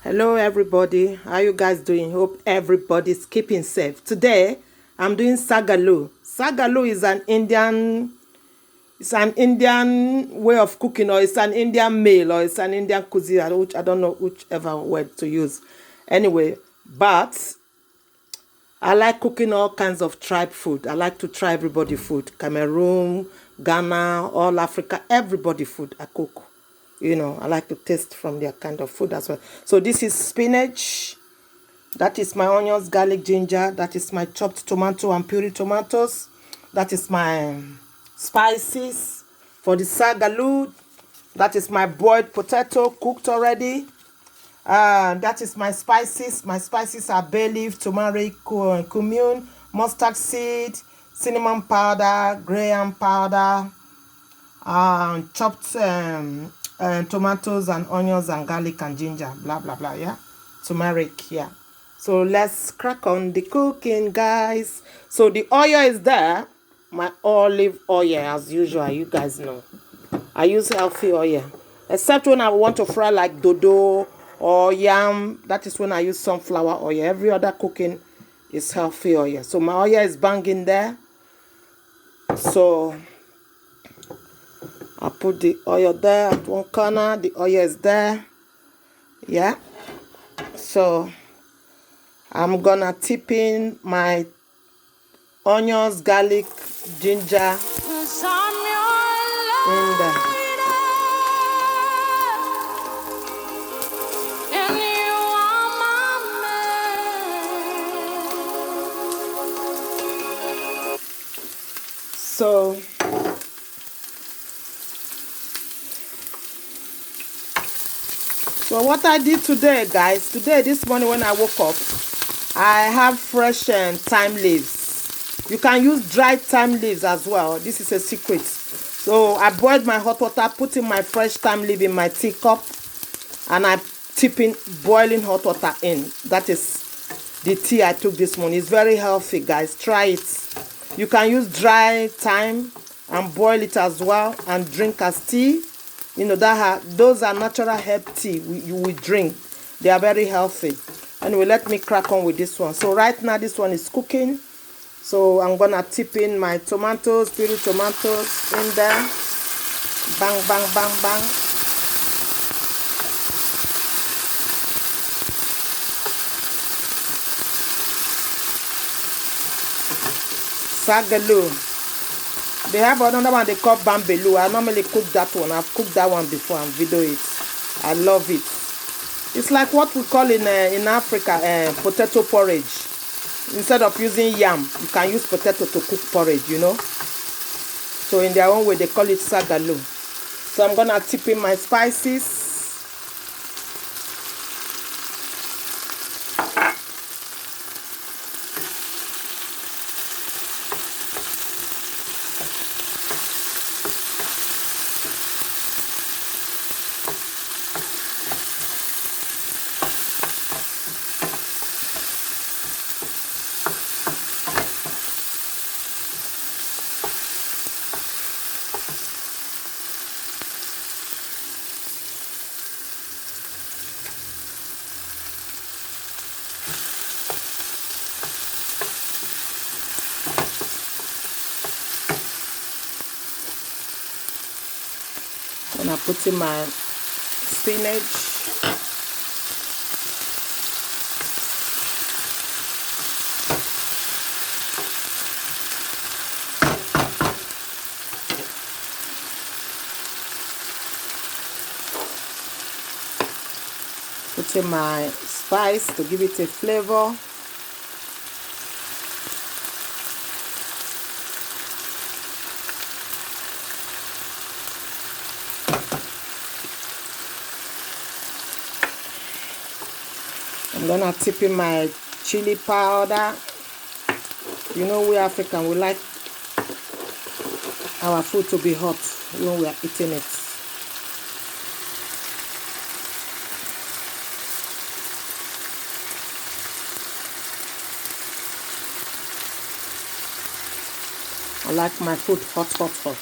Hello everybody, how you guys doing? Hope everybody's keeping safe. Today I'm doing Saag Aloo. Saag Aloo is an Indian way of cooking, or it's an Indian meal, or it's an Indian cuisine. I don't know whichever word to use. Anyway, but I like cooking all kinds of tribe food. I like to try everybody food. Cameroon, Ghana, all Africa, everybody food I cook. I like to taste from their kind of food as well. So this is spinach. That is my onions, garlic, ginger. That is my chopped tomato and puree tomatoes. That is my spices for the Saag Aloo. That is my boiled potato cooked already. That is my spices. My spices are bay leaf, tumeric, cumin, mustard seed, cinnamon powder, graham powder, chopped tomatoes and onions and garlic and ginger, blah blah blah. Yeah, turmeric. Yeah. So let's crack on the cooking, guys. So the oil is there, my olive oil as usual. You guys know I use healthy oil, except when I want to fry like dodo or yam. That is when I use sunflower oil. Every other cooking is healthy oil. So my oil is banging there. So I put the oil there at one corner. The oil is there. Yeah. So I'm gonna tip in my onions, garlic, ginger in there. So what I did today, guys, this morning when I woke up, I have fresh thyme leaves. You can use dried thyme leaves as well. This is a secret. So I boiled my hot water, put in my fresh thyme leaf in my teacup, and I tip in boiling hot water in. That is the tea I took this morning. It's very healthy, guys. Try it. You can use dry thyme and boil it as well and drink as tea. Those are natural herb tea you will drink. They are very healthy. Anyway, let me crack on with this one. So right now this one is cooking. So I'm gonna tip in my tomatoes, puree tomatoes in there. Bang, bang, bang, bang. Saag Aloo. They have another one they call bambelu. I normally cook that one. I've cooked that one before and video it. I love it. It's like what we call in Africa potato porridge. Instead of using yam, you can use potato to cook porridge, So in their own way, they call it Saag Aloo. So I'm gonna tip in my spices. And I put in my spinach. Put in my spice to give it a flavor. I'm gonna tip in my chili powder. We African, we like our food to be hot when we are eating it. I like my food hot, hot, hot.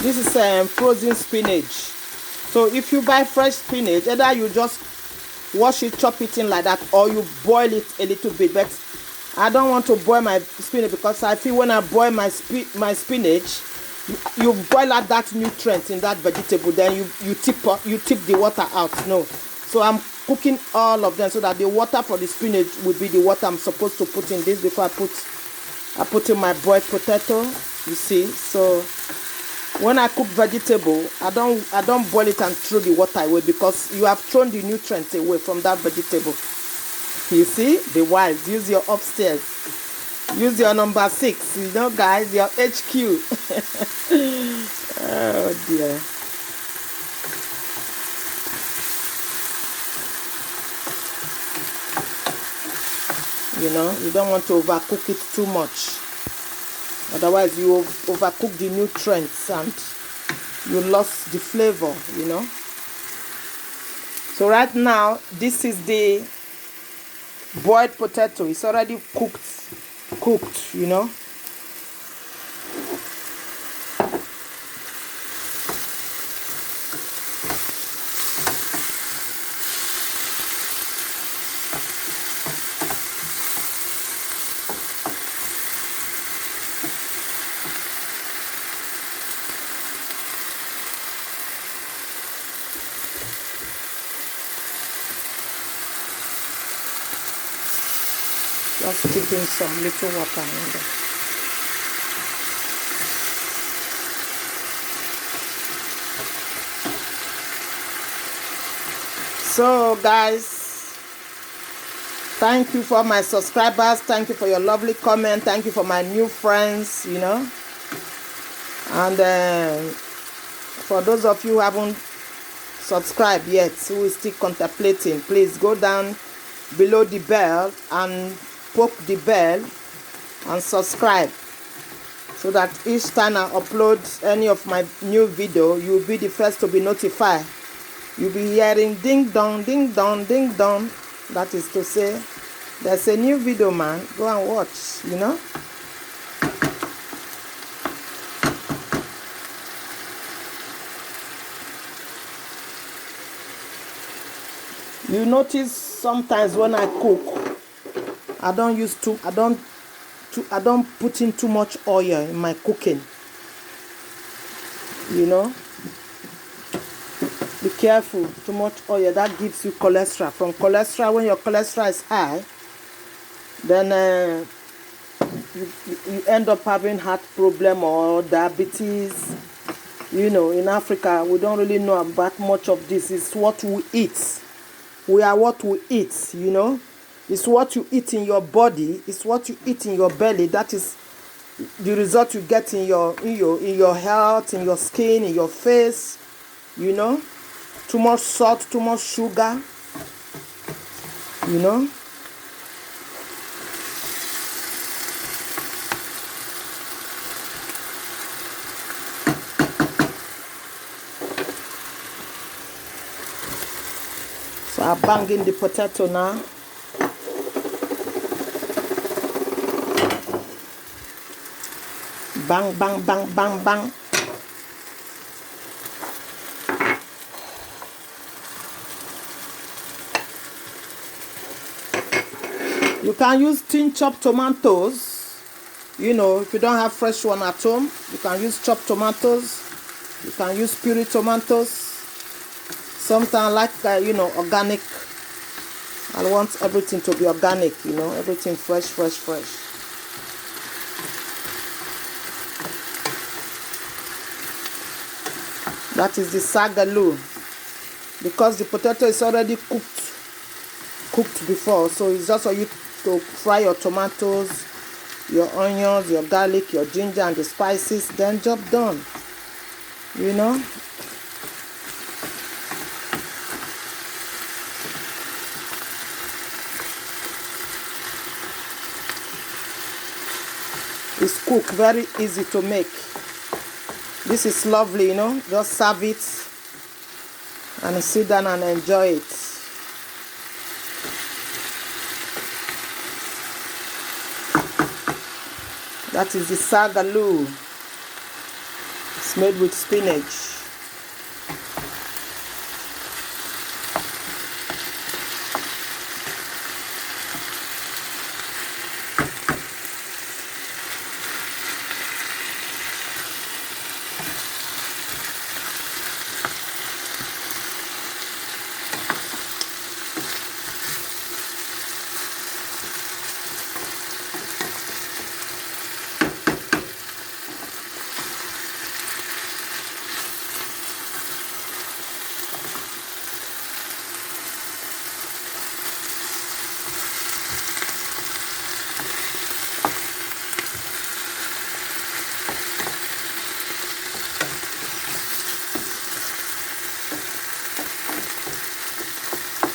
This is frozen spinach. So if you buy fresh spinach, either you just wash it, chop it in like that, or you boil it a little bit. But I don't want to boil my spinach because I feel when I boil my spinach, you boil out that nutrient in that vegetable, then you tip the water out. No, so I'm cooking all of them so that the water for the spinach will be the water I'm supposed to put in this before I put in my boiled potato. You see, so when I cook vegetable, I don't boil it and throw the water away because you have thrown the nutrients away from that vegetable. You see, the wise, use your upstairs, use your number 6, you know, guys, your HQ. Oh dear. You know, you don't want to overcook it too much. Otherwise, you overcook the nutrients and you lost the flavor, you know. So right now, this is the boiled potato. It's already cooked, you know. Just keeping some little water in there. So guys, thank you for my subscribers. Thank you for your lovely comment. Thank you for my new friends, you know. And for those of you who haven't subscribed yet, who is still contemplating, please go down below the bell and poke the bell and subscribe so that each time I upload any of my new video, you will be the first to be notified. You'll be hearing ding dong, ding dong, ding dong. That is to say, there's a new video, man. Go and watch, you know. You notice sometimes when I cook, I don't put in too much oil in my cooking. You know, be careful. Too much oil, that gives you cholesterol. From cholesterol, when your cholesterol is high, then you end up having heart problem or diabetes. You know, in Africa, we don't really know about much of this. It's what we eat. We are what we eat, you know. It's what you eat in your body. It's what you eat in your belly. That is the result you get in your health, in your skin, in your face. You know, too much salt, too much sugar. You know. So I'm banging the potato now. Bang, bang, bang, bang, bang. You can use tin chopped tomatoes. You know, if you don't have fresh one at home, you can use chopped tomatoes. You can use puree tomatoes. Sometimes like, you know, organic. I want everything to be organic, you know, everything fresh, fresh, fresh. That is the Saag Aloo. Because the potato is already cooked before, so it's just for you to fry your tomatoes, your onions, your garlic, your ginger, and the spices. Then job done. You know. It's cooked, very easy to make. This is lovely, you know. Just serve it and sit down and enjoy it. That is the Saag Aloo. It's made with spinach.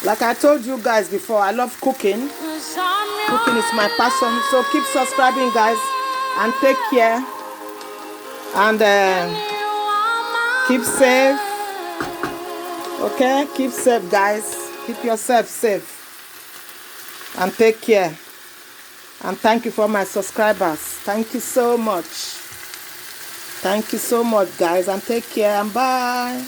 Like I told you guys before, I love cooking. Cooking is my passion. So keep subscribing, guys, and take care. And keep safe. Okay? Keep safe, guys. Keep yourself safe. And take care. And thank you for my subscribers. Thank you so much. Thank you so much, guys. And take care. And bye.